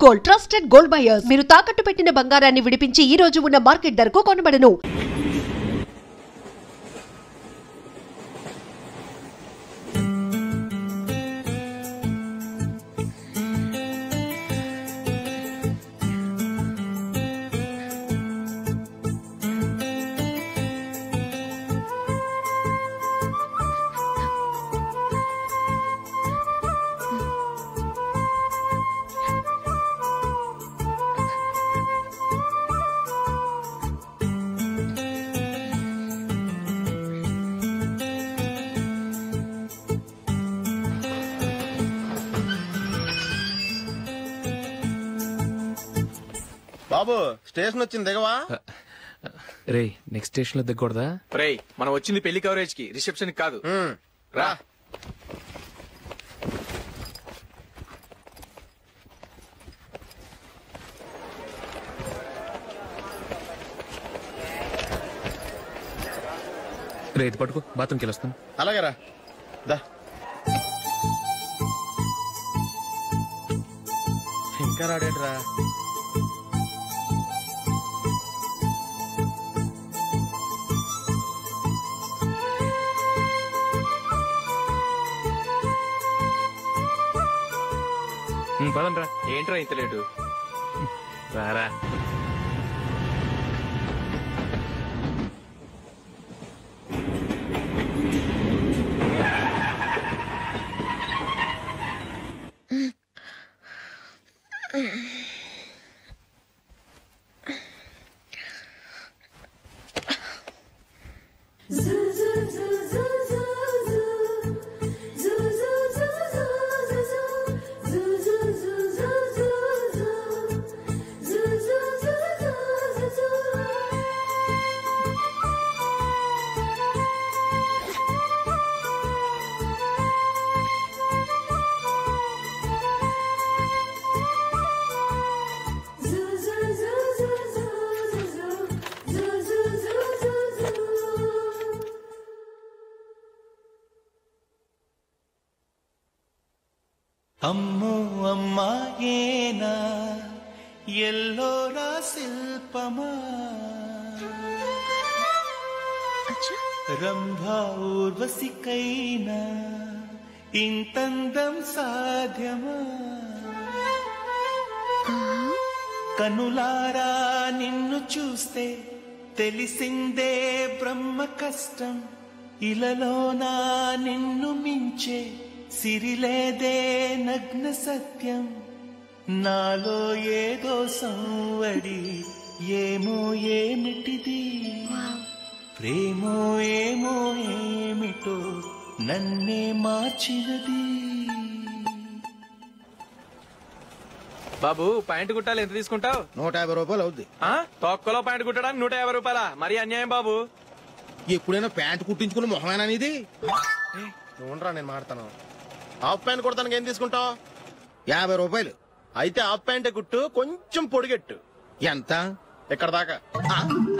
Gold, trusted gold buyers. మీరు తాకట్టు పెట్టిన బంగారాన్ని విడిపించి ఈ రోజు ఉన్న మార్కెట్ ధరకు కొనబడను. బాబు స్టేషన్ వచ్చింది దిగవా? రే నెక్స్ట్ స్టేషన్ లో దిగకూడదా? రే మనం వచ్చింది పెళ్లి కవరేజ్ కి, రిసెప్షన్ కి కాదు. రా రే ఇది పట్టుకో, బాత్రూమ్కి వెళ్ళొస్తాను. అలాగే రా. ఇంకా రాడేట్రా? పదండ్రా. ఏంట్రా ఇంత లేటు? రారా. అమ్మో అమ్మాయేనా ఎల్లోరా శిల్పమా, రంభా ఊర్వశికైనా ఇంతందం సాధ్యమా, కనులారా నిన్ను చూస్తే తెలిసిందే బ్రహ్మ కష్టం, ఇలలోనా నిన్ను మించే సిరిలేదే నగ్న సత్యం, నాలో ఏదో సంవడి ఏమో ఏమిటిది, ప్రేమో ఏమో ఏమిటో నన్నే మార్చినది. బాబు ప్యాంటు కుట్టాలి, ఎంత తీసుకుంటావు? 150 రూపాయలు అవుద్ది. తొక్కలో ప్యాంటు కుట్టడానికి 150 రూపాయల? మరి అన్యాయం బాబు. ఎప్పుడైనా ప్యాంటు కుట్టించుకుని మొహమేనా ఇది? చూడరా నేను మాడతాను. హాఫ్ ప్యాంట్ కుడతానికి ఏం తీసుకుంటావు? 50 రూపాయలు. అయితే హాఫ్ ప్యాంటే కుట్టు, కొంచెం పొడిగెట్టు. ఎంత? ఎక్కడ దాకా?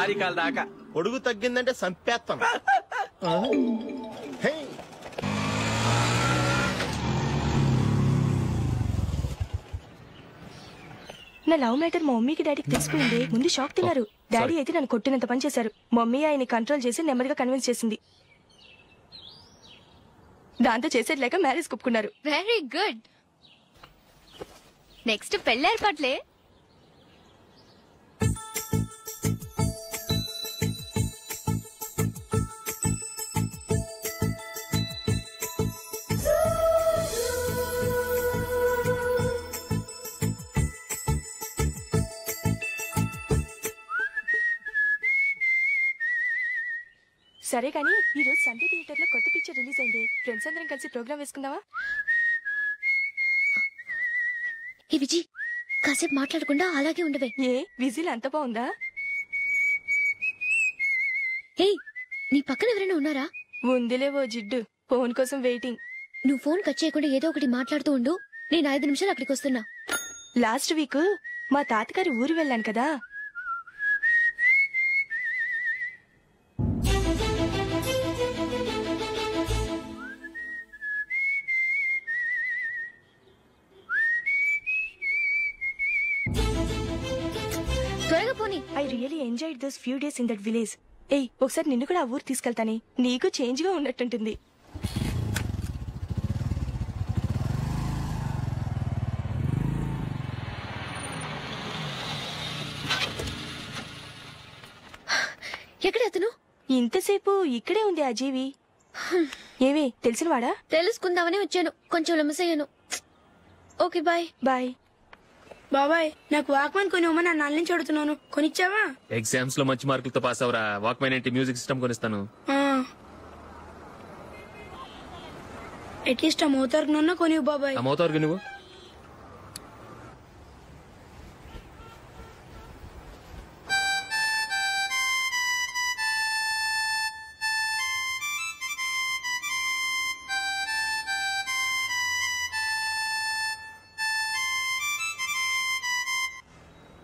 అరికాల దాకా. పొడుగు తగ్గిందంటే సంపేస్తాను. నా లవ్ మ్యాటర్ మా మమ్మీకి డాడీకి తెలిసిపోయింది. ముందు షాక్ తిన్నారు. డాడీ అయితే నన్ను కొట్టినంత పని చేశారు. మమ్మీ ఆయన్ని కంట్రోల్ చేసి నెమ్మదిగా కన్విన్స్ చేసింది. దాంతో చేసేది లేక మ్యారేజ్ ఒప్పుకున్నారు. Very good. నెక్స్ట్ పెళ్లి ఏర్పాట్లే. సరే కానీ ఈ రోజు సండే థియేటర్ లో కొత్త పిక్చర్ రిలీజ్ అయింది. ఫ్రెండ్స్ అందరం కలిసి ప్రోగ్రామ్ వేసుకుందావా? ఏ విజి, కాసేపు మాట్లాడకుండా అలాగే ఉండవే. ఏ విజిల్ అంత బాగుందా? హే, నీ పక్కన ఎవరైనా ఉన్నారా? ఉందిలే ఓ జిడ్డు, ఫోన్ కోసం వెయిటింగ్. నువ్వు ఫోన్ కట్ చేయకుండా ఏదో ఒకటి మాట్లాడుతూ ఉండు. నేను 5 నిమిషాలు అక్కడికి వస్తున్నా. లాస్ట్ వీక్ మా తాతగారి ఊరు వెళ్ళాను కదా. రాని. I really enjoyed those few days in that village. ఏయ్, ఒకసారి నిన్ను కూడా ఆ ఊరు తీసుకెళ్తానే, నీకు చేంజ్ గా ఉన్నట్టుంటుంది. ఎక్కడ అతను? ఇంతసేపు ఇక్కడే ఉంది ఆ జీవి. ఏవే తెలిసినవాడా? తెలుసుకుందామని వచ్చాను, కొంచెం లెమసయ్యాను. Okay bye. బాయ్. బాబాయ్, నాకు వాక్మాన్ కొనివ్వమని నా నాన్న నుంచి అడుగుతున్నాను, కొనిచ్చావా? ఎగ్జామ్స్ లో మంచి మార్కులతో పాస్ అవరా, వాక్మెన్ ఏంటి మ్యూజిక్ సిస్టమ్ కొనిస్తాను. అట్లీస్ట్ ఆ మోతారు కొనివ్వు బాబాయ్. ఆ మోతారు నువ్వు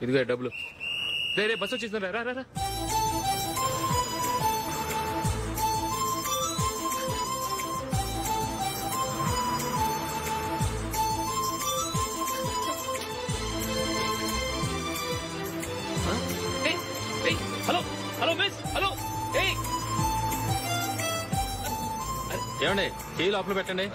ఇదిగో డబ్బులు. రే బస్ వచ్చేసింది, రా రా రా. Hello hello miss, hello. ఏమండి, టీ లోపల పెట్టండి.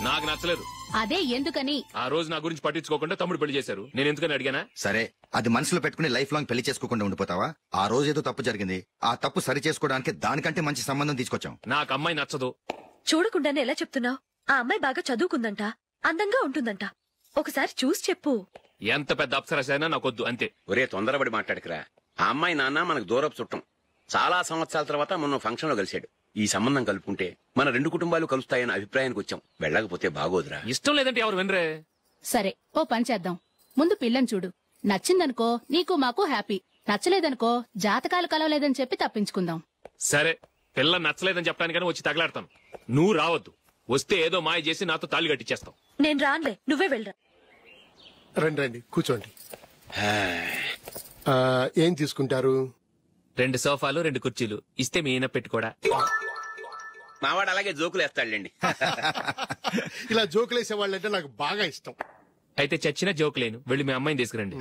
నాకు నచ్చలేదు. అదే ఎందుకని? ఆ రోజు నా గురించి పట్టించుకోకుండా తమ్ముడు పెళ్లి చేశారు. నేను ఎందుకని అడిగానా? సరే, అది మనసులో పెట్టుకుని లైఫ్ లాంగ్ పెళ్లి చేసుకోకుండా ఉండిపోతావా? ఆ రోజు ఏదో తప్పు జరిగింది, ఆ తప్పు సరి చేసుకోవడానికి దానికంటే మంచి సంబంధం తీసుకొచ్చాం. నాకు అమ్మాయి నచ్చదు. చూడకుండానే ఎలా చెప్తున్నావు? ఆ అమ్మాయి బాగా చదువుకుందంట, అందంగా ఉంటుందంట. ఒకసారి చూసి చెప్పు. ఎంత పెద్ద అప్సరసైనా నాకొద్దు, అంతే. ఒరే, తొందరపడి మాట్లాడకురా. ఆ అమ్మాయి నాన్న మనకు దూరపు చుట్టం. చాలా సంవత్సరాల తర్వాత మొన్న ఫంక్షన్ లో కలిశాడు. ఈ సంబంధం కలుపుకుంటే మన రెండు కుటుంబాలు కలుస్తాయన్న అభిప్రాయానికి వచ్చాం. వెళ్ళకపోతే బాగోదురా. ఇష్టం లేదంటే ఎవరు వినరే. సరే, ఓ పని చేద్దాం. ముందు పిల్లని చూడు, నచ్చిందనుకో నీకు మాకు హ్యాపీ, నచ్చలేదనుకో జాతకాలు కలవలేదని చెప్పి తప్పించుకుందాం. సరే, పిల్ల నచ్చలేదని చెప్పడానికని వచ్చి తగలాడతాను. నువ్వు రావద్దు. వస్తే ఏదో మాయ చేసి నాతో తాళి కట్టించేస్తావు. నేను రానులే, నువ్వే వెళ్ళరా. రండి రండి, కూర్చోండి. ఏం తీసుకుంటారు? 2 సోఫాలు 2 కుర్చీలు ఇస్తే మీ ఈయన పెట్టుకోడా. మావాడు అలాగే జోకులు వేస్తాడులేండి. ఇలా జోకులేసే వాళ్ళంటే నాకు బాగా ఇష్టం. అయితే చచ్చిన జోకులేను, వెళ్ళి మీ అమ్మాయిని తీసుకురండి.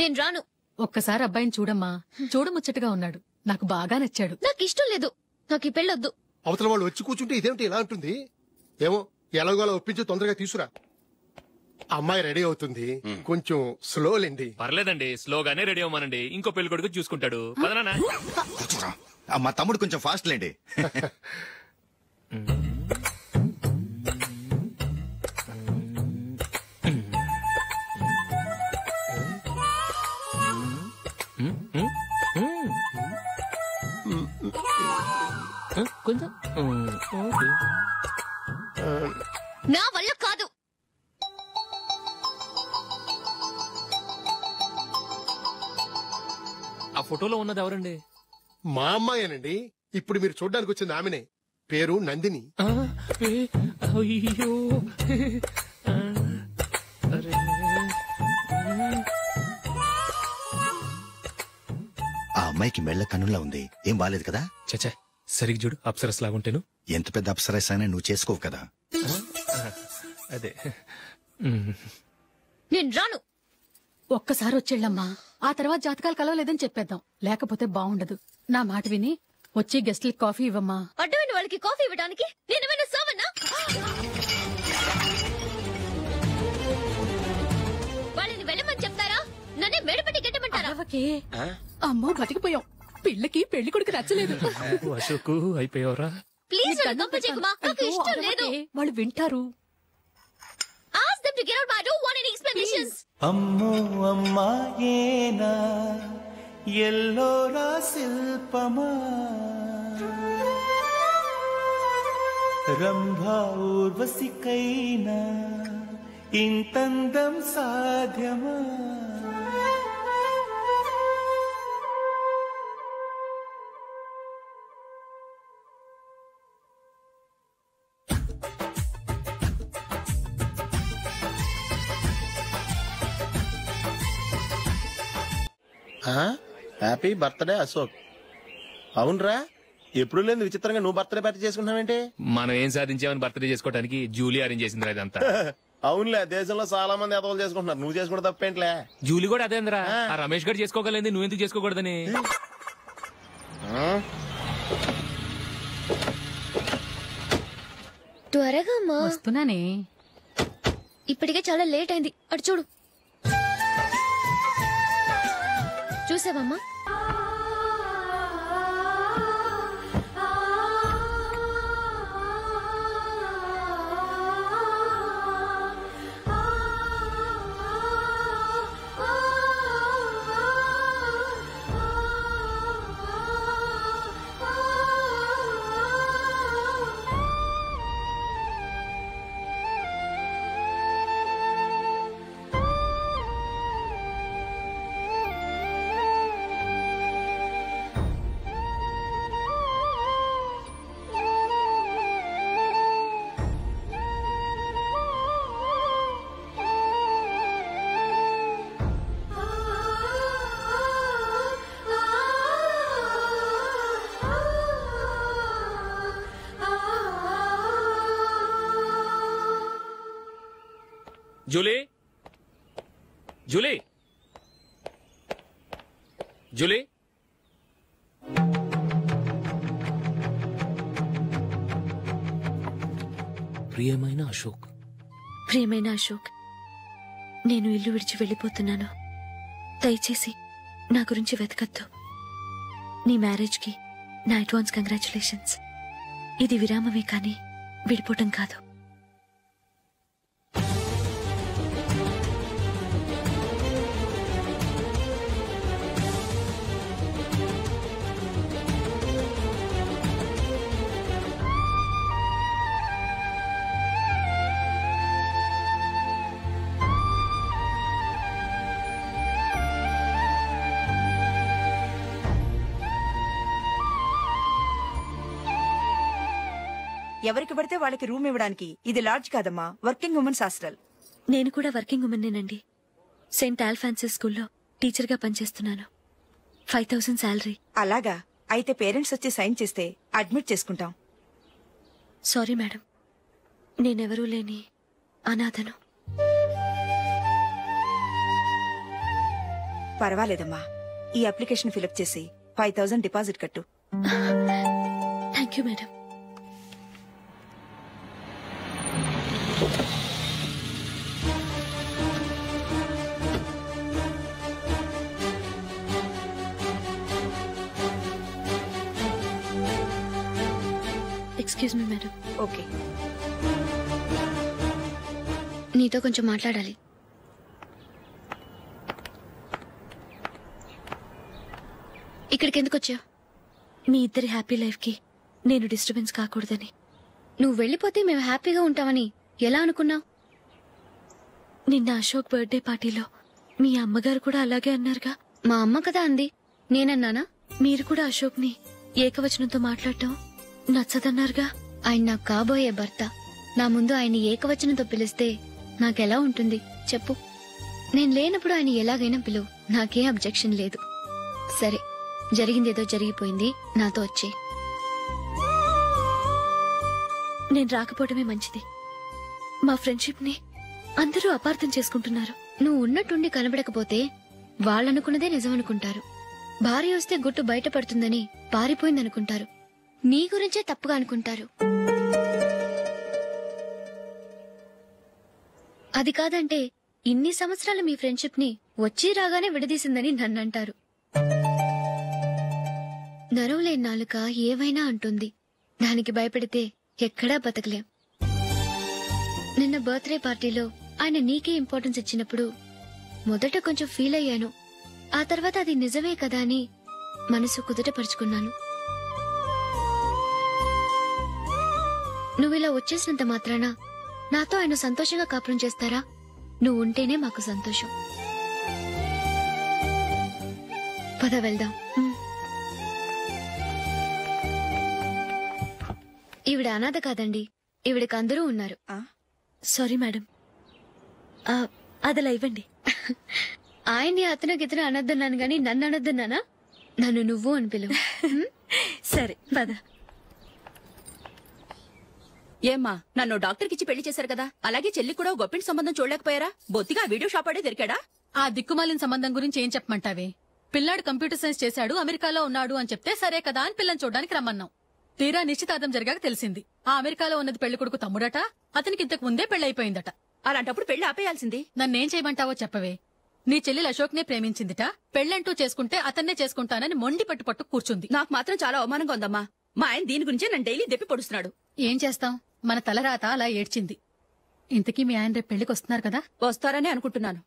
నేను రాను. ఒక్కసారి అబ్బాయిని చూడమ్మా, చూడముచ్చటగా ఉన్నాడు, నాకు బాగా నచ్చాడు. నాకు ఇష్టం లేదు, నాకు ఈ పెళ్ళొద్దు. అవతల వాళ్ళు వచ్చి కూర్చుంటే ఇదేమిటి ఇలా ఉంటుంది? ఏమో, ఎలాగోలా ఒప్పించి తొందరగా తీసుకురా. అమ్మాయి రెడీ అవుతుంది, కొంచెం స్లో లేండి. పర్లేదండి, స్లోగానే రెడీ అవ్వమనండి. ఇంకో పెళ్లి కొడుకు చూసుకుంటాడు. పదనా. మా తమ్ముడు కొంచెం ఫాస్ట్ లేండి. కొంచెం నా వల్ల కాదు. ఆ ఫోటోలో ఉన్నది ఎవరండి? మా అమ్మాయేనండి. ఇప్పుడు మీరు చూడడానికి వచ్చింది ఆమెనే. పేరు నందిని. అయ్యో, ఆ అమ్మాయికి మెళ్ళ కన్నులా ఉంది, ఏం బాలేదు కదా? చచ్చా, సరిగ్గా చూడు, అప్సరస్ లాగుంటేను. ఎంత పెద్ద అప్సరస్ అయినా నువ్వు చేసుకోవు కదా. అదే. నేను రాను. ఒక్కసారి వచ్చేళ్ళమ్మా, ఆ తర్వాత జాతకాలు కలవలేదని చెప్పేద్దాం, లేకపోతే బాగుండదు. నా మాట విని వచ్చి గెస్ట్లకి కాఫీ ఇవ్వమ్మా. అడ్డమైన వాళ్ళకి కాఫీ ఇవ్వడానికి నేనేమైనా సోమన్నా? వాళ్ళని వెళ్ళమని చెప్తారా, నన్నే మెడపట్టి గెట్టమంటారా? అమ్మో, బతికిపోయాం. పిల్లకి పెళ్లి కొడుకు నచ్చలేదు. అశోక్ అయిపోయావరా? ప్లీజ్ కంప చేయకుమా, నాకు ఇష్టం లేదు. వాళ్ళు వింటారు. Ask them to get out, but I don't want any explanations. అమ్మో అమ్మాయేనా ఎల్లోరా శిల్పమా, రంభా ఊర్వశికైనా ఇంతందం సాధ్యమా? Happy birthday Ashok. అవునరా, ఎప్పుడు లేదు విచిత్రంగా నువ్వు బర్త్డే పార్టీ చేసుకుంటున్నావేంటి? మనం ఏం సాధించామని బర్త్డే చేసుకోవడానికి జూలీ అరేంజ్ చేసింది ఇదంతా. అవునులే, దేశంలో చాలా మంది ఎదవలు చేసుకుంటున్నారు, నువ్వు చేసుకుంటే తప్పేంట్లే. జూలీ కూడా అదేంద్రా, ఆ రమేష్ గారు చేసుకోగలేదు, నువ్వు ఎందుకు చేసుకోకూడదని. త్వరగా వస్తున్నానే. ఇప్పటికే చాలా లేట్ అయింది. అటు చూడు. చూసావమ్మా? Julie, Julie, Julie. ప్రియమైన అశోక్, ప్రియమైన అశోక్, నేను ఇల్లు విడిచి వెళ్ళిపోతున్నాను. దయచేసి నా గురించి వెతకద్దు. నీ మ్యారేజ్కి నా అడ్వాన్స్ కంగ్రాచులేషన్స్. ఇది విరామమే కానీ విడిపోవటం కాదు. ఎవరికి పడితే వాళ్ళకి రూమ్ ఇవ్వడానికి ఇది లాడ్జ్ కాదమ్మా, వర్కింగ్ ఉమెన్స్ హాస్టల్. నేను కూడా వర్కింగ్ ఉమెన్నేనండి. సెయింట్ ఆల్ఫాన్సిస్ స్కూల్లో టీచర్గా పనిచేస్తున్నాను. 5000 శాలరీ. అలాగా? అయితే పేరెంట్స్ వచ్చి సైన్ చేస్తే అడ్మిట్ చేసుకుంటాం. సారీ మేడం, నేనెవరూ లేని అనాథను. పర్వాలేదమ్మా, ఈ అప్లికేషన్ ఫిలప్ చేసి 5000 డిపాజిట్ కట్టు. Thank you madam. Excuse me madam. Okay. నీతో కొంచెం మాట్లాడాలి. ఇక్కడికి ఎందుకు వచ్చావు? మీ ఇద్దరి హ్యాపీ లైఫ్కి నేను డిస్టర్బెన్స్ కాకూడదని. నువ్వు వెళ్ళిపోతే మేము హ్యాపీగా ఉంటామని ఎలా అనుకున్నావు? నిన్న అశోక్ బర్త్డే పార్టీలో మీ అమ్మగారు కూడా అలాగే అన్నారుగా. మా అమ్మ కదా అంది, నేనన్నానా? మీరు కూడా అశోక్ని ఏకవచనంతో మాట్లాడటం నచ్చదన్నారుగా. ఆయన నాకు కాబోయే భర్త. నా ముందు ఆయన్ని ఏకవచనంతో పిలిస్తే నాకెలా ఉంటుంది చెప్పు? నేను లేనప్పుడు ఆయన ఎలాగైనా పిలువు, నాకేం అబ్జెక్షన్ లేదు. సరే, జరిగిందేదో జరిగిపోయింది, నాతో వచ్చే. నేను రాకపోవడమే మంచిది. మా ఫ్రెండ్షిప్ ని అందరూ అపార్థం చేసుకుంటున్నారు. నువ్వు ఉన్నట్టుండి కనబడకపోతే వాళ్ళనుకున్నదే నిజమనుకుంటారు. భార్య వస్తే గుట్టు బయటపడుతుందని పారిపోయిందనుకుంటారు. నీ గురించే తప్పుగా అనుకుంటారు. అది కాదంటే ఇన్ని సంవత్సరాలు మీ ఫ్రెండ్షిప్ ని వచ్చి రాగానే విడదీసిందని నన్నంటారు. నరవలేని నాలుక ఏవైనా అంటుంది. దానికి భయపడితే ఎక్కడా బతకలేం. నిన్న బర్త్డే పార్టీలో ఆయన నీకే ఇంపార్టెన్స్ ఇచ్చినప్పుడు మొదట కొంచెం ఫీల్ అయ్యాను. ఆ తర్వాత అది నిజమే కదా అని మనసు కుదుటపరుచుకున్నాను. నువ్విలా వచ్చేసినంత మాత్రాన నాతో ఆయన సంతోషంగా కాపురం చేస్తారా? నువ్వు ఉంటేనే మాకు సంతోషం. పద వెళ్దాం. ఈవిడ అనాథ కాదండి, ఈవిడకి అందరూ ఉన్నారు. సారీ మేడం, అదలా ఇవ్వండి. ఆయన్ని అతను గితను అనొద్దన్నాను గాని నన్ను అనొద్దన్నానా? నన్ను నువ్వు అని పిలువు. సరే పద. ఏమ్మా నన్ను డాక్టర్ కిచ్చి పెళ్లి చేశారు కదా, అలాగే చెల్లి కూడా గొప్పింటి సంబంధం చూడలేకపోయారా? బొత్తిగా వీడియో షాప్ ఆడే దొరికాడా? ఆ దిక్కుమాలిన సంబంధం గురించి ఏం చెప్పమంటావే? పిల్లాడు కంప్యూటర్ సైన్స్ చేశాడు, అమెరికాలో ఉన్నాడు అని చెప్తే సరే కదా అని పిల్లని చూడడానికి రమ్మన్నాం. తీరా నిశ్చితార్థం జరిగాక తెలిసింది ఆ అమెరికాలో ఉన్నది పెళ్లి కొడుకు తమ్ముడట, అతనికి ఇంతకు ముందే పెళ్లయిపోయిందట. అలాంటప్పుడు పెళ్లి ఆపేయాల్సింది. నన్నేం చేయమంటావో చెప్పవే. నీ చెల్లెలు అశోక్ నే ప్రేమించిందిట, పెళ్లంటూ చేసుకుంటే అతన్నే చేసుకుంటానని మొండి పట్టు కూర్చుంది. నాకు మాత్రం చాలా అవమానంగా ఉందమ్మా. మా ఆయన దీని గురించే నన్ను డైలీ దెప్పి పొడుస్తున్నాడు. ఏం చేస్తాం, మన తలరాత అలా ఏడ్చింది. ఇంతకీ మీ ఆయన రేపు పెళ్లికి వస్తున్నారు కదా? వస్తారని అనుకుంటున్నాను.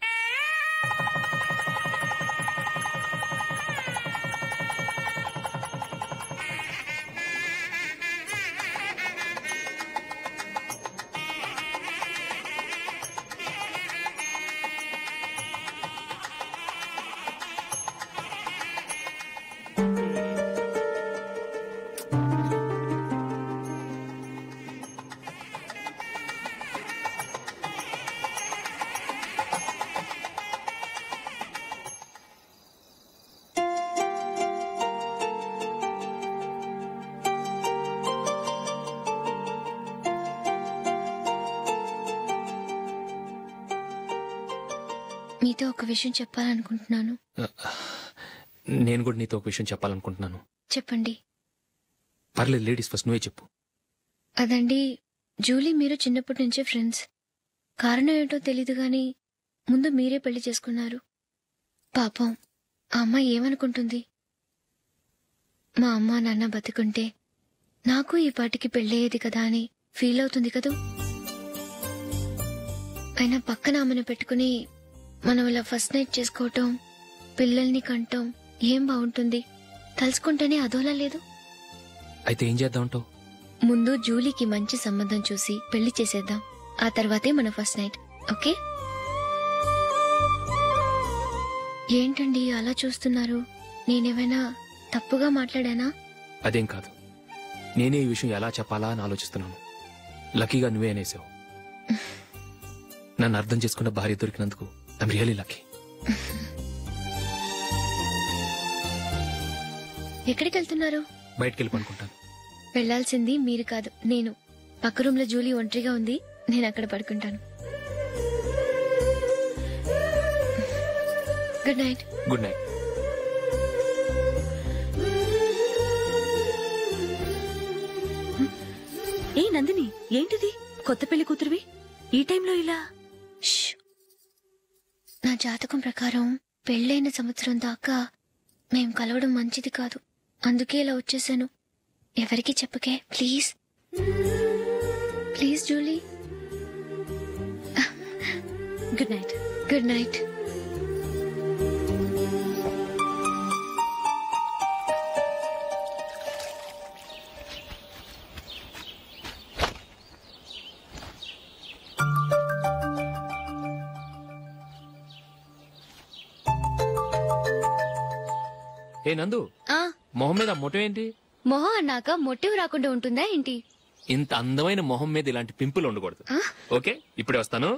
మీతో ఒక విషయం చెప్పాలనుకుంటున్నాను. నేను కూడా నీతో ఒక విషయం చెప్పాలనుకుంటున్నాను. చెప్పండి. పర్లేదు, లేడీస్ ఫస్ట్, నువ్వే చెప్పు. అదండి, జూలీ మీరు చిన్నప్పటి నుంచే ఫ్రెండ్స్. కారణం ఏంటో తెలీదు గాని ముందు మీరే పెళ్లి చేసుకున్నారు. పాపం ఆ అమ్మాయి ఏమనుకుంటుంది? మా అమ్మ నాన్న బతికుంటే నాకు ఈ పాటికి పెళ్ళయ్యేది కదా అని ఫీల్ అవుతుంది కదూ. అయినా పక్కన ఆమెను పెట్టుకుని మనం ఇలా ఫస్ట్ నైట్ చేసుకోవటం, పిల్లల్ని కంటాం ఏం బాగుంటుంది? తలుచుకుంటేనే అదోలా లేదు. అయితే ఏం చేద్దామంటావు? ముందు జూలీకి మంచి సంబంధం చూసి పెళ్లి చేసేద్దాం, ఆ తర్వాతే మన ఫస్ట్ నైట్. ఓకే? ఏంటండి అలా చూస్తున్నారు? నేనేమైనా తప్పుగా మాట్లాడానా? అదేం కాదు, నేనే ఈ విషయం ఎలా చెప్పాలా అని ఆలోచిస్తున్నాను. లక్కీగా నువ్వే అనేసావు. నన్ను అర్థం చేసుకున్న భార్య దొరికినందుకు ఐఎమ్ రియలీ లక్కీ. ఎక్కడికి వెళ్తున్నారు? బయటికి వెళ్ళి పడుకుంటాను. వెళ్లాల్సింది మీరు కాదు, నేను. పక్క రూమ్ లో జూలీ ఒంటరిగా ఉంది, నేను అక్కడ పడుకుంటాను. Good night. Good night. ఏ నందిని, ఏంటిది? కొత్త పెళ్లి కూతురువి ఈ టైంలో ఇలా? నా జాతకం ప్రకారం పెళ్ళైన సంవత్సరం దాకా మేం కలవడం మంచిది కాదు, అందుకే ఇలా వచ్చేసాను. ఎవరికి చెప్పకే please. Please Julie. Good night. Good night. ఏ నందు, మొహం మీద మొట్టం ఏంటి? మొహం అన్నాక మొట్టెవు రాకుండా ఉంటుందా ఏంటి? ఇంత అందమైన మొహం మీద ఇలాంటి పింపుల్ ఉండకూడదు. ఓకే, ఇప్పుడే వస్తాను.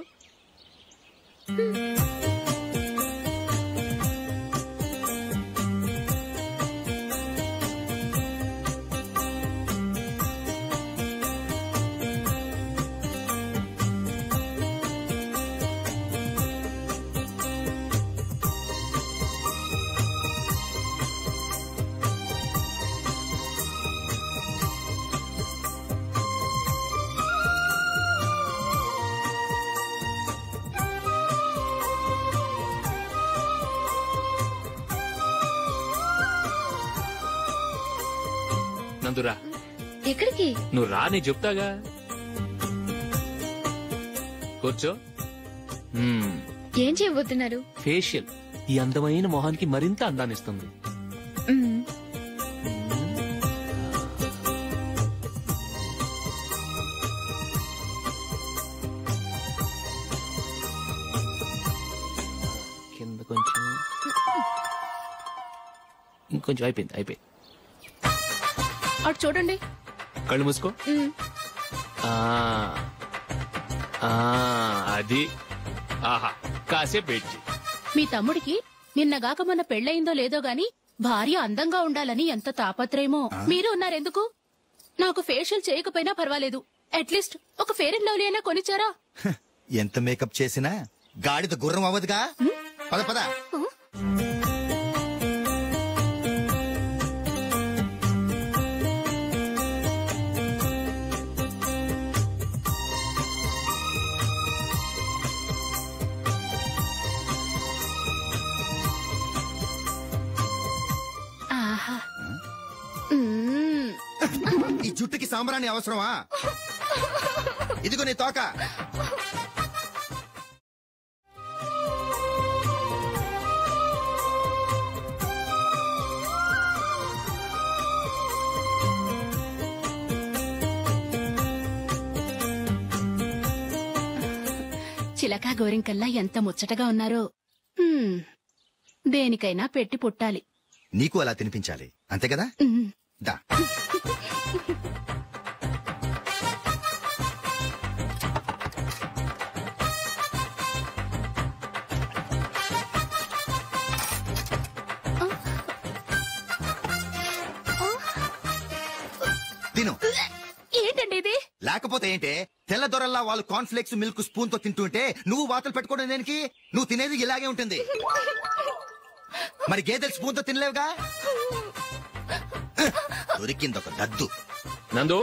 నందురా. ఎక్కడికి? నువ్వు రా, నేను చెప్తాగా. కూర్చో. ఏం చేయబోతున్నారు? ఫేషియల్ ఈ అందమైన మొహానికి మరింత అందాన్నిస్తుంది. కింద కొంచెం, ఇంకొంచెం. అయిపోయింది. అటు చూడండి. కళ్ళు మూసుకో. అది. ఆహా, కాసేపు వెయిట్ చేయి. మీ తమ్ముడికి నిన్నగాక మొన్న పెళ్ళయిందో లేదో గాని భార్య అందంగా ఉండాలని ఎంత తాపత్రయమో. మీరు ఉన్నారెందుకు? నాకు ఫేషియల్ చేయకపోయినా పర్వాలేదు, అట్లీస్ట్ ఒక ఫేర్ అండ్ లవ్లీ అయినా కొనిచ్చారా? ఎంత మేకప్ చేసినా గాడిద గుర్రం అవ్వదుగా. పద పద. ఈ జుట్టుకి సాంబ్రాణి అవసరమా? ఇదిగో నీ తోక. చిలకా గోరింకల్లా ఎంత ముచ్చటగా ఉన్నారో. దేనికైనా పెట్టి పుట్టాలి. నీకు అలా తినిపించాలి అంతే కదా. దా. తిను. ఏంటండి ఇది? లేకపోతే ఏంటే, తెల్ల దొరల్లా వాళ్ళు కార్న్ఫ్లేక్స్ మిల్క్ స్పూన్ తో తింటుంటే నువ్వు వాతలు పెట్టుకోవడం దేనికి? నువ్వు తినేది ఇలాగే ఉంటుంది. మరి గేదెలు స్పూన్ తో తినలేవుగా. దొరికింది ఒక దద్దు. నందు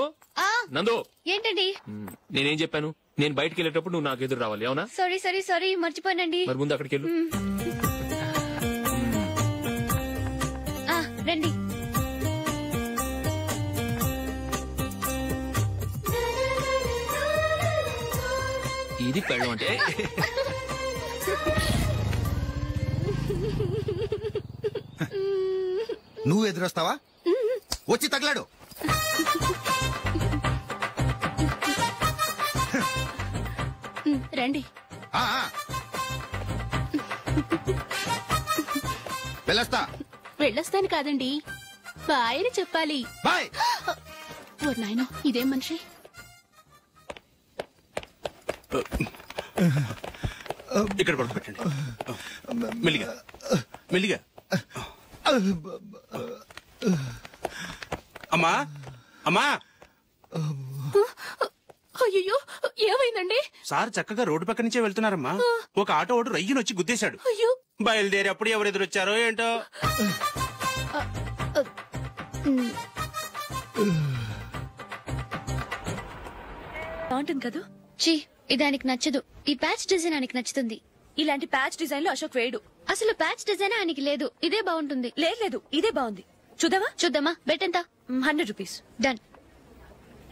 నందు, ఏంటండి? నేనేం చెప్పాను? నేను బయటికి వెళ్ళేటప్పుడు నువ్వు నాకు ఎదురు రావాలి, అవునా? సారీ మర్చిపోయానండి. మరి ముందు అక్కడికి వెళ్ళు. రండి. ఇది పెళ్ళం అంటే. నువ్వు ఎదురొస్తావా? వచ్చి తగలాడు. రండి. వెళ్ళొస్తా. వెళ్ళొస్తాను కాదండి, బాయ్ అని చెప్పాలి. బాయ్. ఓ నాయనో, ఇదేం మనిషి. ఇక్కడ పడుకోబెట్టండి. మెల్లిగా మెల్లిగా. అమ్మా అమ్మా. అయ్యో, ఏమైందండి? సార్ చక్కగా రోడ్డు పక్క నుంచే వెళ్తున్నారమ్మా. ఒక ఆటో ఓడు రయ్యను వచ్చి గుద్దేశాడు. బయలుదేరి అప్పుడు ఎవరు ఎదురొచ్చారో ఏంటో. బాగుంటుంది కదా. చీ, ఇది ఆయనకి నచ్చదు. ఈ ప్యాచ్ డిజైన్ ఆయనకి నచ్చుతుంది. ఇలాంటి ప్యాచ్ డిజైన్ లో అశోక్ వేయడు. అసలు ప్యాచ్ డిజైన్ ఆయనకి లేదు. ఇదే బాగుంటుంది. లేదు, ఇదే బాగుంది. చూద్దామా? బెట్ ఎంత? 100 రూపీస్. డన్.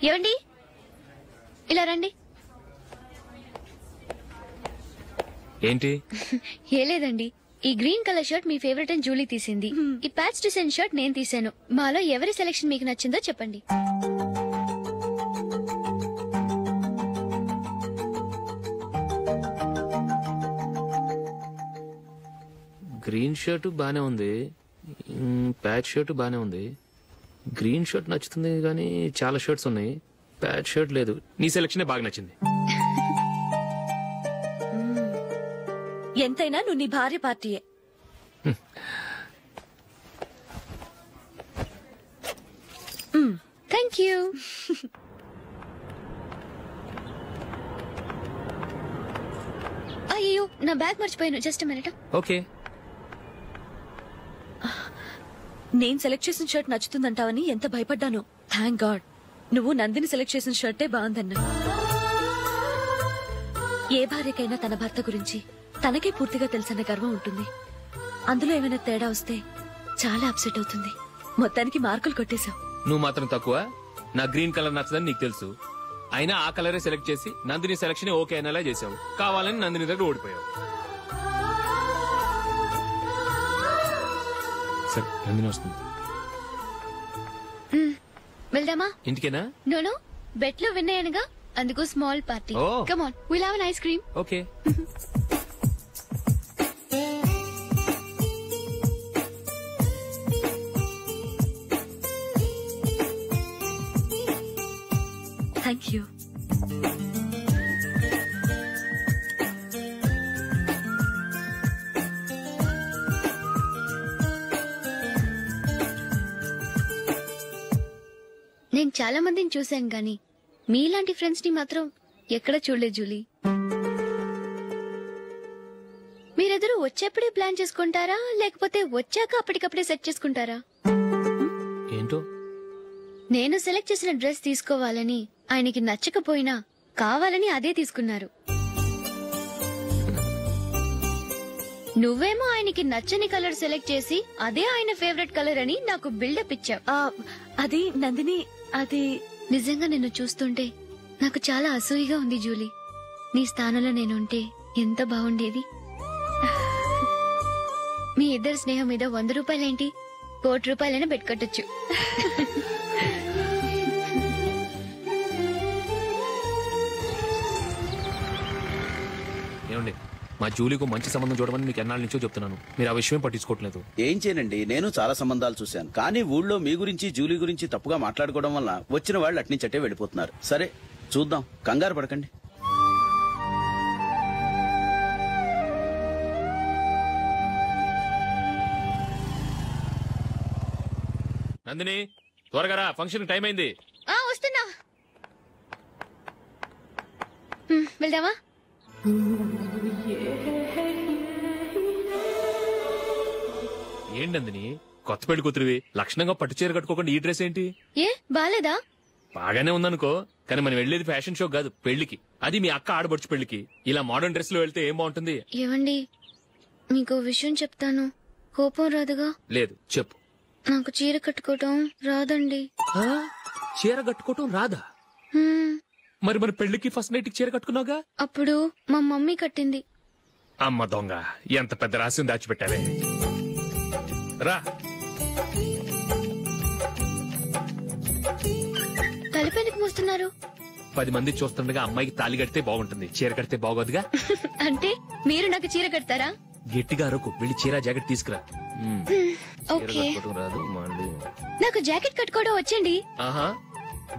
ఏవండి, ఇలా రండి. ఏంటి? ఏ లేదండి, ఈ గ్రీన్ కలర్ షర్ట్ మీ ఫేవరెట్ అని జూలీ తీసింది. ఈ ప్యాచ్ డిజైన్ షర్ట్ నేను తీసాను. మాలో ఎవరి సెలెక్షన్ మీకు నచ్చిందో చెప్పండి. గ్రీన్ షర్ట్ బానే ఉంది, ప్యాచ్ షర్ట్ బానే ఉంది. గ్రీన్ షర్ట్ నచ్చుతుంది కానీ చాలా షర్ట్స్ ఉన్నాయి, ప్యాచ్ షర్ట్ లేదు. నీ సెలెక్షనే బాగా నచ్చింది. ఎంతైనా నువ్వు నీ భార్య పార్టీయే. Thank you. అయ్యో, నా బ్యాగ్ మర్చిపోయాను. Just minute. ఓకే. నేను సెలెక్ట్ చేసిన షర్ట్ నచ్చుతుందంటావని ఎంత భయపడ్డాను. థ్యాంక్ గాడ్ నువ్వు నందిని సెలెక్ట్ చేసిన షర్టే బాగుందన్నా. ఏ భార్యకైనా తన భర్త గురించి తనకే పూర్తిగా తెలుసన్న గర్వం ఉంటుంది. అందులో ఏమైనా తేడా వస్తే చాలా అప్సెట్ అవుతుంది. మొత్తానికి మార్కులు కొట్టేశావు. నువ్వు మాత్రం తక్కువ. నా గ్రీన్ కలర్ నచ్చదని నీకు తెలుసు, అయినా ఆ కలరే సెలెక్ట్ చేసి నందిని సెలెక్షన్ ఓకే అనేలా చేసావు. కావాలని నందిని దగ్గర ఓడిపోయావు. సరే, నందిని వస్తుంది. వెళ్దామా? ఇంటికేనా? నో, బెట్ లో విన్ అయ్యానుగా, అందుకు small party. Come on, will have an ice cream. Okay. Thank you. నేను చాలా మందిని చూశాను గాని మీలాంటి ఫ్రెండ్స్ ని మాత్రం ఎక్కడ చూడలేదు జూలీ. మీరెదరూ వచ్చేప్పుడే ప్లాన్ చేసుకుంటారా లేకపోతే వచ్చాక అప్పటికప్పుడే సెట్ చేసుకుంటారా? ఏంటో నేను సెలెక్ట్ చేసిన డ్రెస్ తీసుకోవాలని ఆయనకి నచ్చకపోయినా కావాలని అదే తీసుకున్నారు. నువ్వేమో ఆయనకి నచ్చని కలర్ సెలెక్ట్ చేసి అదే ఆయన ఫేవరెట్ కలర్ అని నాకు బిల్డప్ ఇచ్చావు. అది నందిని, అది నిజంగా నిన్ను చూస్తుంటే నాకు చాలా అసూయగా ఉంది జూలీ. నీ స్థానంలో నేనుంటే ఎంత బాగుండేది. మీ ఇద్దరు స్నేహం మీద 100 రూపాయలేంటి, 1 కోటి రూపాయలైనా పెట్టుకట్టొచ్చు. ఏమండి, మా జూలీకు మంచి సంబంధం చూడమని మీకు ఎన్నాళ్ళ నుంచో చెప్తున్నాను, మీరు ఆ విషయం పట్టించుకోవట్లేదు. ఏం చేయనండి, నేను చాలా సంబంధాలు చూశాను. కానీ ఊళ్ళో మీ గురించి జూలీ గురించి తప్పుగా మాట్లాడుకోవడం వల్ల వచ్చిన వాళ్ళు అట్నుంచటే వెళ్ళిపోతున్నారు. సరే చూద్దాం, కంగారు పడకండి. నందిని త్వరగా రా, ఫంక్షన్ టైం అయింది. వస్తున్నా. వెళ్దామా? ఏంటి నందిని, కొత్త పెళ్లి కూతురివి, లక్షణంగా పట్టు చీర కట్టుకోకుండా ఈ డ్రెస్ ఏంటి? ఏ బాలేదా? బాగానే ఉందనుకో, కానీ మనం వెళ్లేది ఫ్యాషన్ షో కాదు, పెళ్లికి. అది మీ అక్క ఆడబడుచు పెళ్లికి. ఇలా మోడర్న్ డ్రెస్ లో వెళ్తే ఏం బాగుంటుంది? ఏవండి, మీకు విషయం చెప్తాను, కోపం రాదుగా? లేదు, చెప్పు. నాకు చీర కట్టుకోవటం రాదండి. చీర కట్టుకోవటం రాదా? మరి మన పెళ్లికి ఫస్ట్ నైట్ చీర కట్టుకున్నావుగా? అప్పుడు మా మమ్మీ కట్టింది. అమ్మ దొంగ, ఎంత పెద్ద రహస్యం దాచిపెట్టావే. రా. తలపెందుకు మోస్తున్నారు? 10 మంది చూస్తుండగా అమ్మాయికి తాళి కడితే బాగుంటుంది, చీర కడితే బాగోదుగా. అంటే మీరు నాకు చీర కడతారా? గట్టిగా అరకు, వెళ్ళి చీర జాకెట్ తీసుకురా. ఓకే. రాదు మళ్ళీ. నాకు జాకెట్ కట్టుకోవడం వచ్చండి. ఆహా,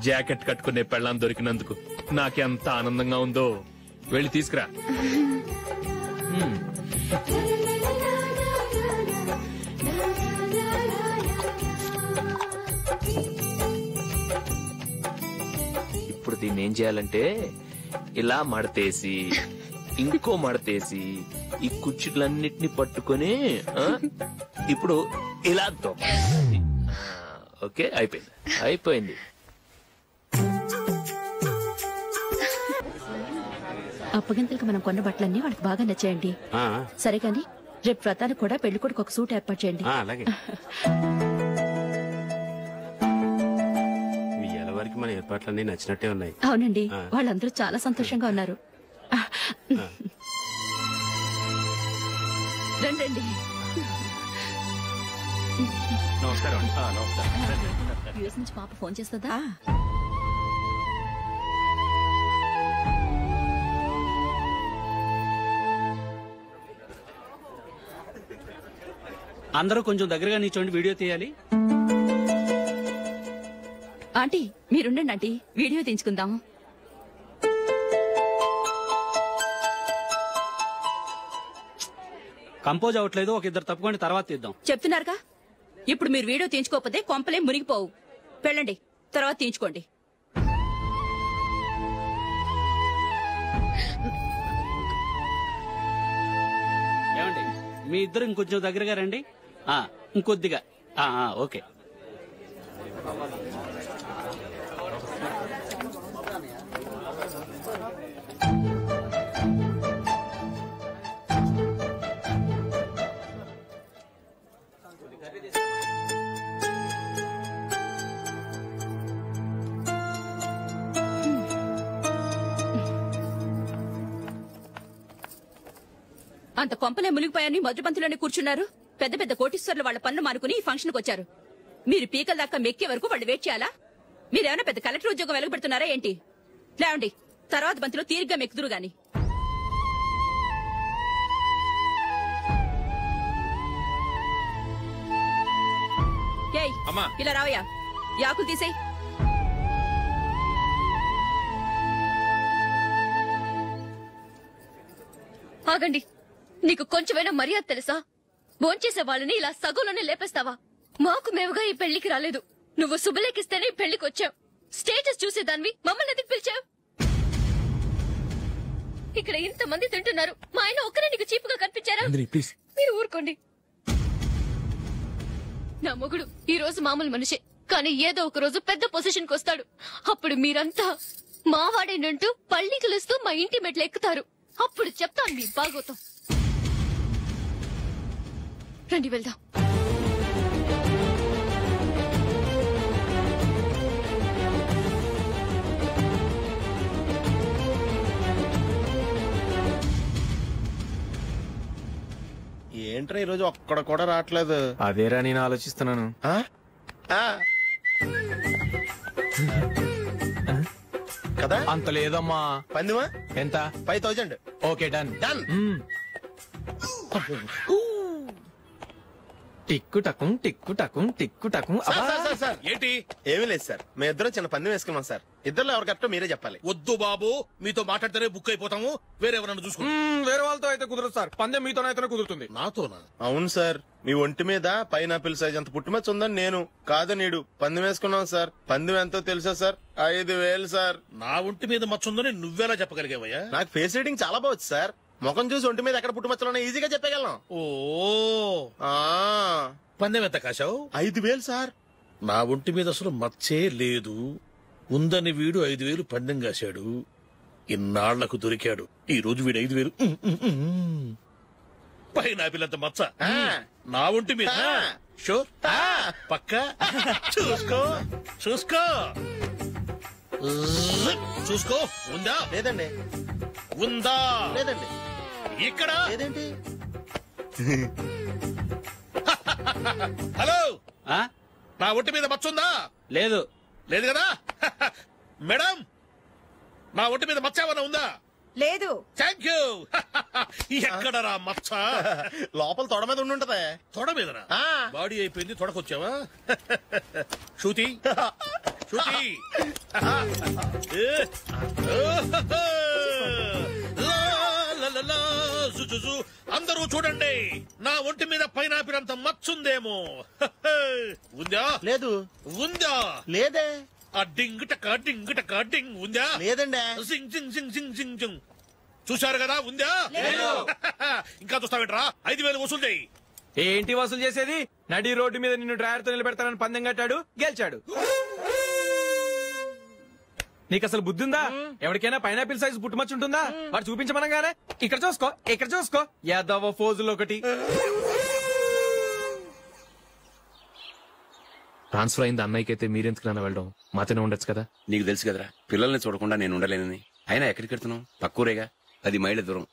జాకెట్ కట్టుకునే పెళ్ళాం దొరికినందుకు నాకెంత ఆనందంగా ఉందో. వెళ్ళి తీసుకురా. ఇప్పుడు దీన్ని ఏం చేయాలంటే ఇలా మడతేసి ఇంకో మడతేసి ఈ కుర్చీలన్నిటిని పట్టుకొని ఇప్పుడు ఇలా దొక్కాలి. ఓకే, అయిపోయింది అయిపోయింది. అప్పగింతలకు మనం కొన్న బట్టలన్నీ వాళ్ళకి బాగా నచ్చాయండి. సరే కానీ రేపు వ్రతానికి కూడా పెళ్లి కొడుకు ఒక సూట్ ఏర్పాటు చేయండి. అలాగే. మీ ఎలవారికి మన ఏర్పాట్లన్నీ నచ్చినట్టే ఉన్నాయి. అవునండి, వాళ్ళందరూ చాలా సంతోషంగా ఉన్నారు. రండి. నమస్కారం. యూఎస్ నుంచి పాప ఫోన్ చేస్తుందా? అందరూ కొంచెం దగ్గరగా నిల్చోండి, వీడియో తీయాలి. ఆంటీ మీరుండండి ఆంటీ, వీడియో తీయించుకుందాం. కంపోజ్ అవ్వట్లేదు, ఒక ఇద్దరు తప్పుకొని తర్వాత తీద్దాం. చెప్తున్నారుగా, ఇప్పుడు మీరు వీడియో తీయించుకోకపోతే కొంపలే మునిగిపోవు. వెళ్ళండి, తర్వాత తీయించుకోండి. ఏమండి, మీ ఇద్దరు ఇంకొంచెం దగ్గరగా రండి. ఇంకొద్దిగా. ఓకే. అంత కొంపలే మునిగిపోయాని మొదటి పంతులోనే కూర్చున్నారు. పెద్ద పెద్ద కోటీశ్వర్లు వాళ్ళ పన్ను మానుకుని ఈ ఫంక్షన్ కు వచ్చారు. మీరు పీకల దాకా మెక్కే వరకు వాళ్ళు వెయిట్ చేయాలా? మీరేమైనా పెద్ద కలెక్టర్ ఉద్యోగం వెలగబెడుతున్నారా ఏంటి? లేవండి, తర్వాత బంతిలో తీరిగ్గా మెక్కుదురు గాని. ఏయ్, ఇలా రావయ్యా, యాకులు తీసేయ్. ఆగండి, నీకు కొంచెమైనా మర్యాద తెలుసా? భోంచేసే వాళ్ళని ఇలా సగంలోనే లేపేస్తావా? మాకు మేముగా ఈ పెళ్లికి రాలేదు, నువ్వు శుభలేఖిస్తేనే ఈ పెళ్లికి వచ్చావు. స్టేటస్ చూసేదాన్ని మమ్మల్ని ఎందుకు పిలిచావు? ఇక్కడ ఇంతమంది తింటున్నారు, మా ఆయన ఒక్కరే నీకు చీప్ గా కనిపించారా? మీరు ఊరుకోండి. నా మొగుడు ఈ రోజు మామూలు మనిషే, కానీ ఏదో ఒక రోజు పెద్ద పొజిషన్ కి వస్తాడు. అప్పుడు మీరంతా మావాడేనంటూ పళ్ళి కలుస్తూ మా ఇంటి మెట్లు ఎక్కుతారు. అప్పుడు చెప్తాను మీ బాగోతాం. రండి వెళ్దాం. ఏంట్రా ఈరోజు ఒక్కడ కూడా రావట్లేదు? అదేరా నేను ఆలోచిస్తున్నాను. కదా అంత లేదమ్మా. పందిమా ఎంత? 5000. Okay done. డన్. టిక్కు టకుం టిక్కు టకుం టిక్కు టకుం. సార్ ఏంటి? ఏమీ లేదు సార్, మేము ఇద్దరం చిన్న పందెం వేసుకున్నాం సార్. ఇద్దరు ఎవరు కరెక్టో మీరే చెప్పాలి. వద్దు బాబు, మీతో మాట్లాడితేనే బుక్ అయిపోతాము. వేరెవరన్నా చూసుకుంటాం. వేరే వాళ్ళతో అయితే కుదరదు సార్, పందెం మీతోనైతేనే కుదురుతుంది. నాతోనా? అవును సార్, మీ ఒంటి మీద పైనాపిల్ సైజ్ అంత పుట్టుమచ్చ ఉందని నేను కాదు నీడు పందెం వేసుకున్నాం సార్. పందెం ఎంతో తెలుసా సార్? 5000 సార్. నా ఒంటి మీద మచ్చ ఉందని నువ్వెలా చెప్పగలిగావయ్యా? నాకు ఫేస్ రీడింగ్ చాలా బాగుంది సార్. ముఖం చూసి ఒంటి మీద ఎక్కడ పుట్టుమచ్చలో ఈజీగా చెప్పగలను. ఓ పందెం ఎంత కాశావు? 5000 సార్. నా ఒంటి మీద అసలు మచ్చే లేదు. ఉందని వీడు 5000 పందెం కాశాడు. ఇన్నాళ్లకు దొరికాడు. ఈ రోజు వీడు 5000. పైనాపిలంత మచ్చ నా ఒంటి మీద. షూర్ పక్క చూసుకో చూసుకో చూసుకో. ఉందా? లేదండి. ఉందా? లేదండి. ఇక్కడ లేదేంటి? హలో, నా ఒంటి మీద మచ్చ ఉందా? లేదు. లేదు కదా? మేడం, నా ఒంటి మీద మచ్చ ఏమన్నా ఉందా? లేదు. Thank you. ఎక్కడరా మచ్చ? లోపల తొడ మీద ఉండుంటదే. తొడ మీదనా? బాడీ అయిపోయింది, తొడకొచ్చావా? శృతి శృతి. అందరూ చూడండి, నా ఒంటి మీద పైనాపిల్ అంత మచ్చుందేమో. ఉందా? లేదు. ఉందా? లేదే. ఆ డింగ్ టక డింగ్ టక డింగ్ ఉందా? లేదండి. సింగ్ సింగ్ సింగ్ సింగ్ సింగ్ సింగ్. చూశారు కదా? ఉందా? ఇంకా చూస్తావేంట్రా? 5000 వసూలు చేయి. ఏంటి వసూలు చేసేది? నడి రోడ్డు మీద నిన్ను డ్రైవర్ తో నిలబెడతానని పందెం కట్టాడు, గెలిచాడు. నీకు అసలు బుద్ధి ఉందా? ఎవరికైనా పైనాపిల్ సైజ్ పుట్టుమచ్చు ఉంటుందా? వాడు చూపించమనగానే ఇక్కడ చూసుకో ఇక్కడ చూసుకో యాదవ ఫోజులు ఒకటి. ట్రాన్స్ఫర్ అయింది అన్నయ్యకి అయితే మీరెందుకు నాన్న వెళ్ళడం? మాతోనే ఉండొచ్చు కదా. నీకు తెలుసు కదరా, పిల్లల్ని చూడకుండా నేను ఉండలేనని. అయినా ఎక్కడికి వెళ్తున్నావు? పక్కూరేగా, 10 మైళ్ళ దూరం.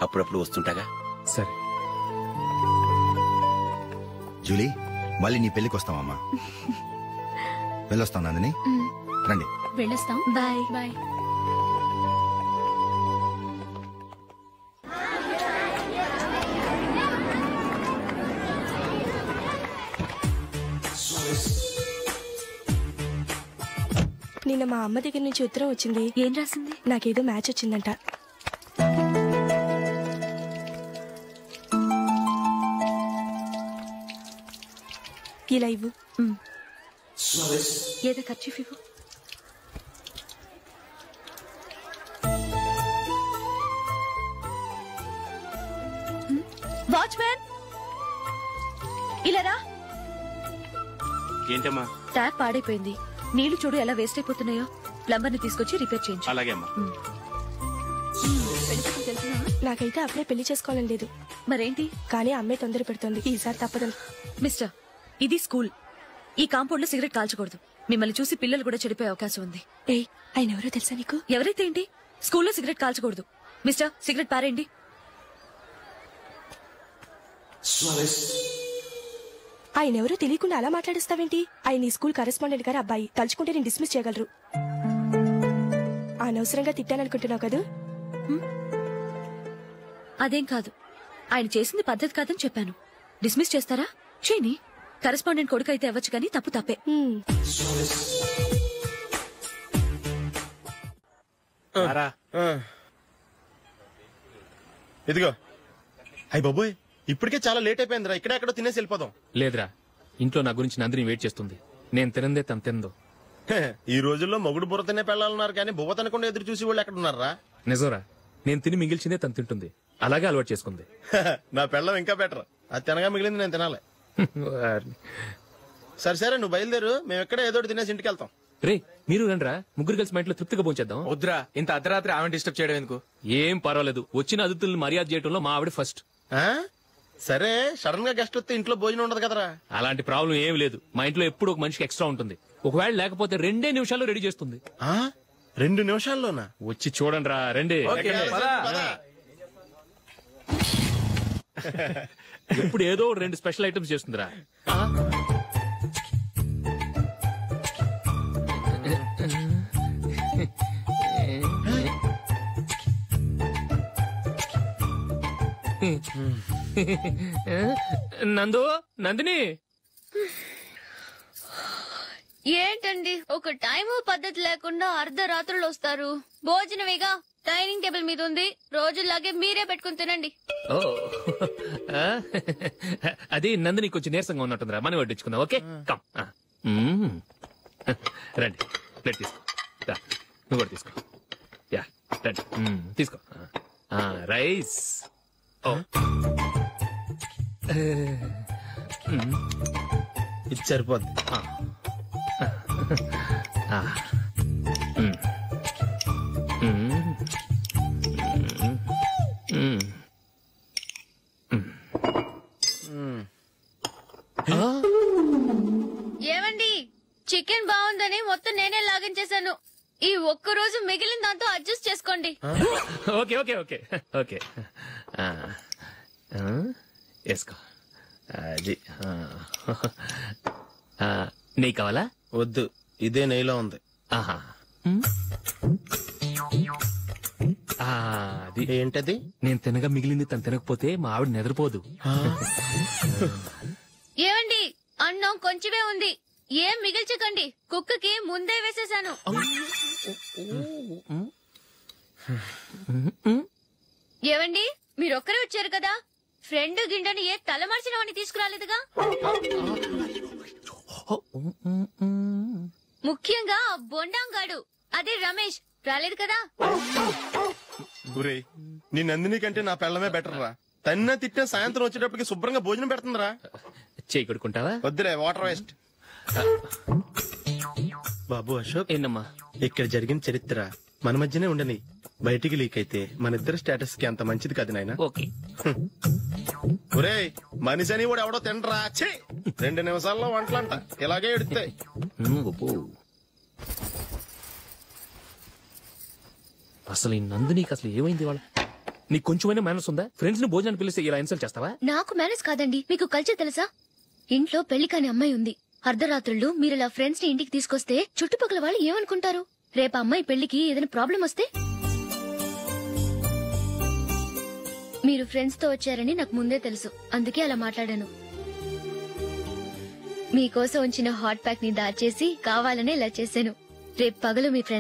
అప్పుడప్పుడు వస్తుంటాగా. సరే జూలీ, మళ్ళీ నీ పెళ్లికి వస్తామమ్మా. వెళ్ళొస్తాం నందిని. రండి. వెళ్ళొస్తాం. Bye bye. నిన్న మా అమ్మ దగ్గర నుంచి ఉత్తరం వచ్చింది. ఏం రాసింది? నాకేదో మ్యాచ్ వచ్చిందంట. ఇలా ఇవ్వు. ఏదో ఖర్చు ఇవ్వు. వాచ్మ్యాన్, ఇలా రా. ఏంటమ్మా? ట్యాప్ పాడైపోయింది. నీళ్లు చూడు ఎలా వేస్ట్ అయిపోతున్నాయో. ప్లంబర్ ని తీసుకొచ్చి రిపేర్ చేయించు. అలాగే అమ్మా. నాకైతే అప్పుడే పెళ్లి చేసుకోవాలని లేదు. మరేంటి? కానీ అమ్మే తొందర పెడుతోంది. ఈసారి తప్పదని. మిస్టర్, ఇది స్కూల్. ఈ కాంపౌండ్ లో సిగరెట్ కాల్చకూడదు. మిమ్మల్ని చూసి పిల్లలు కూడా చెడిపోయే అవకాశం ఉంది. ఏయ్, ఆయన ఎవరో తెలుసా నీకు? ఎవరైతే ఏంటి? స్కూల్లో సిగరెట్ కాల్చకూడదు. మిస్టర్, సిగరెట్ పారేయండి. ఆయన ఎవరో తెలియకుండా అలా మాట్లాడిస్తావేంటి? ఆయన ఈ స్కూల్ కరెస్పాండెంట్ గారు అబ్బాయి. తలుచుకుంటే నేను డిస్మిస్ చేయగలరు. అనవసరంగా తిట్టాననుకుంటున్నావు కదా? అదేం కాదు. ఆయన చేసింది పద్ధతి కాదని చెప్పాను. డిస్మిస్ చేస్తారా? చేయని. కరెస్పాండెంట్ కొడుకు అయితే అవ్వచ్చు, కానీ తప్పు తప్పే. ఇదిగో. అయ్య బాబోయ్, ఇప్పటికే చాలా లేట్ అయిపోయిందిరా. ఇక్కడెక్కడో తినేసి వెళ్ళిపోదాం. లేదురా, ఇంట్లో నా గురించి నందిని వెయిట్ చేస్తుంది. నేను తినందే తను తిందో. ఈ రోజుల్లో మొగుడు బుర్ర తినే పెళ్ళాలన్నారు కానీ బువ్వ తినకుండా ఎదురు చూసి వాళ్ళు ఎక్కడ ఉన్నారా? నిజంరా, నేను తిని మిగిల్చిందే తను తింటుంది, అలాగే అలవాటు చేసుకుంది. నా పెళ్ళం ఇంకా బెటర్, అది తినగా మిగిలింది నేను తినాలి. సరే సరే నువ్వు బయలుదేరు, మేము ఎక్కడ ఏదో ఒకటి తినేసి ఇంటికి వెళ్తాం. రే మీరు రండ్రా, ముగ్గురు కలిసి మా ఇంట్లో తృప్తిగా పోంచేద్దాం. వద్దురా, ఇంత అర్ధరాత్రి ఆమె డిస్టర్బ్ చేయడం ఎందుకు? ఏం పర్వాలేదు, వచ్చిన అతిథులను మర్యాద చేయడంలో మా ఆవిడ ఫస్ట్. సరే సడన్ గా గెస్ట్ వస్తే ఇంట్లో భోజనం ఉండదు కదరా? అలాంటి ప్రాబ్లం ఏం లేదు, మా ఇంట్లో ఎప్పుడు ఒక మనిషికి ఎక్స్ట్రా ఉంటుంది. ఒకవేళ లేకపోతే 2 నిమిషాల్లో రెడీ చేస్తుంది. 2 నిమిషాల్లోనా? వచ్చి చూడండి రా, రండి. ఇప్పుడు ఏదో 2 స్పెషల్ ఐటమ్స్ చేస్తుందిరా. నందిని ఏంటండి ఒక టైము పద్ధతి లేకుండా అర్ధరాత్రులు వస్తారు? భోజనమేగా, డైనింగ్ టేబుల్ మీద ఉంది, రోజుల్లాగే మీరే పెట్టుకుని తినండి. ఓ అది నందిని కొంచెం నీరసంగా ఉన్నట్టుందిరా, మనం వడ్డించుకుందాం. Okay come. రండి, ప్లేట్ తీసుకో. నువ్వు కూడా తీసుకో. యా రండి, తీసుకో. రైస్. ఇది సరిపోద్ది. ఏమండి, చికెన్ బాగుందని మొత్తం నేనే లాగించేశాను. ఈ ఒక్కరోజు మిగిలిన దాంతో అడ్జస్ట్ చేసుకోండి. ఓకే ఓకే ఓకే ఓకే వేసుకో. అది నెయ్యి కావాలా? వద్దు, ఇదే నెయ్యిలో ఉంది. ఆహా, అది ఏంటది? నేను తినగా మిగిలింది తను తినకపోతే మా ఆవిడ నిద్రపోదు. ఏమండి, అన్నం కొంచెమే ఉంది, ఏం మిగిల్చకండి, కుక్కకి ముందే వేసేసాను. ఏవండి, మీరొక్కరే వచ్చారు కదా, ఫ్రెండ్ గిండని ఏ తలమార్చిన వాడిని తీసుకురాలేదుగా? ముఖ్యంగా బొండాంగాడు, అదే రమేష్ రాలేదు కదా? గురేయ్, నీ నందిని కంటే నా పెళ్ళమే బెటర్ రా. తన్న తిట్టిన సాయంత్రం వచ్చేటప్పటికి శుభ్రంగా భోజనం పెడుతుందిరా. చేయి కొడుకుంటావా? వద్దులే, వాటర్ వేస్ట్. బాబు అశోక్, ఏంటమ్మా ఇక్కడ జరిగిన చరిత్ర మన మధ్యనే ఉండని, బయటికి లీక్ అయితే మన ఇద్దరు స్టేటస్ కి అంత మంచిది కాదు నాయన. ఓకే. ఒరేయ్, మనిషి అని కూడా ఎవడో తినరా. 2 నిమిషాల్లో వంటలంట ఇలాగే ఎడుతాయి. అసలు ఈ నందినికి అసలు ఏమైంది? వాళ్ళ నీకు కొంచెమైనా మేనస్ ఉందా? ఫ్రెండ్స్ ని భోజనాన్ని పిలిస్తే ఇలా ఇన్సల్ట్ చేస్తావా? నాకు మేనేజ్ కాదండి, మీకు కల్చర్ తెలుసా? ఇంట్లో పెళ్లి కాని అమ్మాయి ఉంది, అర్ధరాత్రుళ్ళు మీరు ఇలా ఫ్రెండ్స్ ని ఇంటికి తీసుకొస్తే చుట్టుపక్కల వాళ్ళు ఏమనుకుంటారు? రేపు అమ్మాయి పెళ్లికి ఏదైనా ప్రాబ్లం వస్తే? మీరు ఫ్రెండ్స్ తో వచ్చారని నాకు ముందే తెలుసు, అందుకే అలా మాట్లాడాను. మీకోసం ఉంచిన హాట్ ప్యాక్ ని దాచేసి కావాలనే ఇలా చేశాను. రేపు పగలు మీ ఫ్రెండ్స్